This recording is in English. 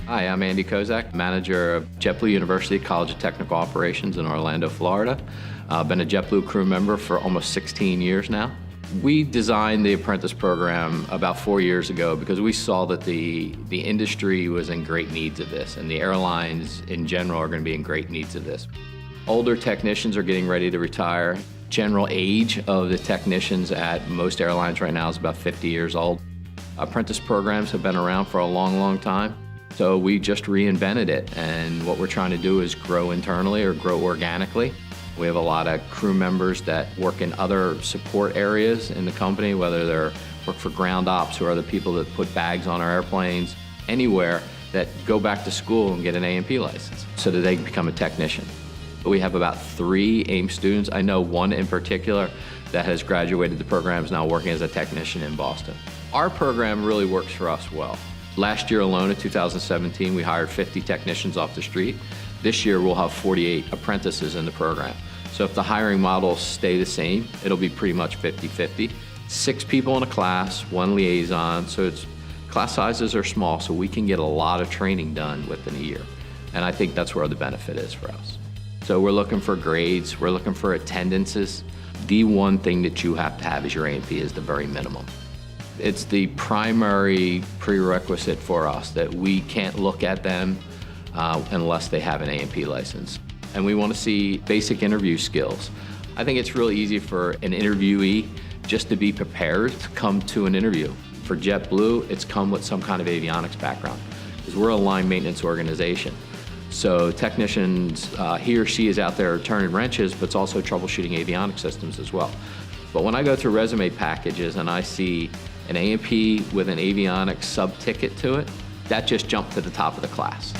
Hi, I'm Andy Kozak, manager of JetBlue University College of Technical Operations in Orlando, Florida. I've been a JetBlue crew member for almost 16 years now. We designed the apprentice program about 4 years ago because we saw that the industry was in great needs of this, and the airlines in general are going to be in great needs of this. Older technicians are getting ready to retire. General age of the technicians at most airlines right now is about 50 years old. Apprentice programs have been around for a long, long time. So we just reinvented it, and what we're trying to do is grow internally or grow organically. We have a lot of crew members that work in other support areas in the company, whether they're work for ground ops or other people that put bags on our airplanes, anywhere, that go back to school and get an A&P license so that they can become a technician. We have about 3 AIM students. I know one in particular that has graduated the program, is now working as a technician in Boston. Our program really works for us well. Last year alone, in 2017, we hired 50 technicians off the street. This year, we'll have 48 apprentices in the program. So if the hiring models stay the same, it'll be pretty much 50-50. 6 people in a class, 1 liaison, so class sizes are small, so we can get a lot of training done within a year. And I think that's where the benefit is for us. So we're looking for grades, we're looking for attendances. The one thing that you have to have as your A&P is the very minimum. It's the primary prerequisite for us that we can't look at them unless they have an A&P license. And we want to see basic interview skills. I think it's really easy for an interviewee just to be prepared to come to an interview. For JetBlue, it's come with some kind of avionics background, because we're a line maintenance organization. So technicians, he or she is out there turning wrenches, but it's also troubleshooting avionics systems as well. But when I go through resume packages and I see an A&P with an avionics sub-ticket to it, that just jumped to the top of the class.